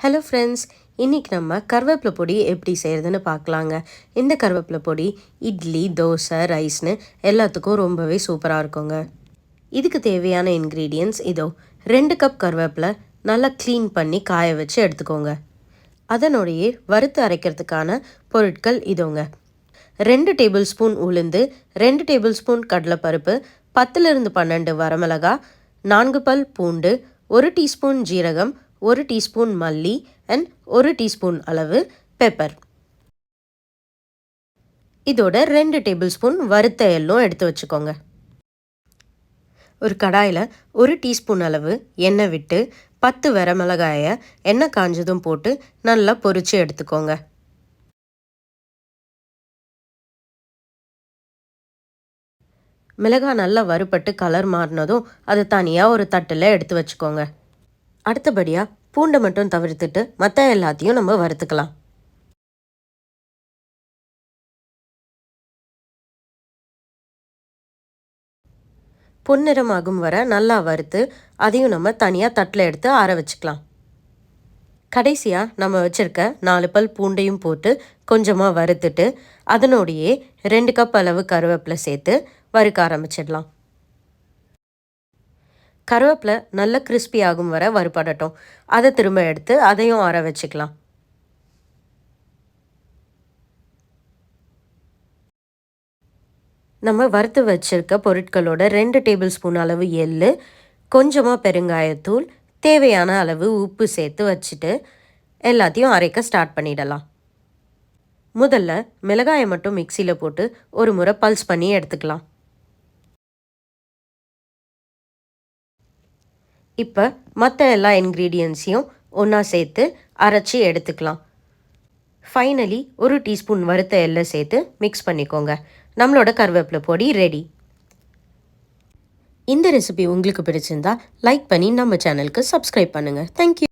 Hello friends, இன்றைக்கி நம்ம கருவேப்பிலை பொடி எப்படி செய்கிறதுன்னு பார்க்கலாங்க. இந்த கருவேப்பிலை பொடி இட்லி, தோசை, ரைஸ்னு எல்லாத்துக்கும் ரொம்பவே சூப்பராக இருக்குங்க. இதுக்கு தேவையான இன்க்ரீடியன்ட்ஸ் இதோ 2 கப் கருவேப்பிலை நல்லா க்ளீன் பண்ணி காய வச்சு எடுத்துக்கோங்க. அதனுடைய வறுத்து அரைக்கிறதுக்கான பொருட்கள் இதோங்க. 2 டேபிள் ஸ்பூன் உளுந்து, 2 டேபிள் ஸ்பூன் கடலைப்பருப்பு, 10லிருந்து 12 வரமிளகா, 4 பல் பூண்டு, 1 டீஸ்பூன் ஜீரகம், 1 டீஸ்பூன் மல்லி அண்ட் 1 டீஸ்பூன் அளவு பெப்பர். இதோட 2 டேபிள் ஸ்பூன் வறுத்த எள்ளும் எடுத்து வச்சுக்கோங்க. ஒரு கடாயில் 1 டீஸ்பூன் அளவு எண்ணெய் விட்டு 10 வரமிளகாயை எண்ணெய் காஞ்சதும் போட்டு நல்லா பொரிச்சு எடுத்துக்கோங்க. மிளகாய் நல்லா வறுபட்டு கலர் மாறினதும் அதை தனியாக ஒரு தட்டில் எடுத்து வச்சுக்கோங்க. அடுத்தபடியாக பூண்டை மட்டும் தவிர்த்துட்டு மற்ற எல்லாத்தையும் நம்ம வறுத்துக்கலாம். பொன்னிறமாகும் வர நல்லா வறுத்து அதையும் நம்ம தனியாக தட்டில் எடுத்து ஆற வச்சுக்கலாம். கடைசியாக நம்ம வச்சுருக்க 4 பல் பூண்டையும் போட்டு கொஞ்சமாக வறுத்துட்டு அதனோடையே 2 கப் அளவு கருவேப்பிலை சேர்த்து வறுக்க ஆரம்பிச்சிடலாம். கருவேப்பிலை நல்ல கிறிஸ்பி ஆகும் வர வறுபடட்டும். அதை திரும்ப எடுத்து அதையும் ஆற வச்சுக்கலாம். நம்ம வறுத்து வச்சுருக்க பொருட்களோட 2 டேபிள் ஸ்பூன் அளவு எள்ளு, கொஞ்சமாக பெருங்காயத்தூள், தேவையான அளவு உப்பு சேர்த்து வச்சுட்டு எல்லாத்தையும் அரைக்க ஸ்டார்ட் பண்ணிடலாம். முதல்ல மிளகாயை மட்டும் மிக்சியில் போட்டு ஒரு முறை பல்ஸ் பண்ணி எடுத்துக்கலாம். இப்போ மற்ற எல்லா இன்க்ரீடியன்ட்ஸையும் ஒன்றா சேர்த்து அரைச்சி எடுத்துக்கலாம். ஃபைனலி 1 டீஸ்பூன் வறுத்த எள்ளை சேர்த்து மிக்ஸ் பண்ணிக்கோங்க. நம்மளோட கருவேப்பிலை பொடி ரெடி. இந்த ரெசிபி உங்களுக்கு பிடிச்சிருந்தா லைக் பண்ணி நம்ம சேனலுக்கு சப்ஸ்கிரைப் பண்ணுங்கள். தேங்க்யூ.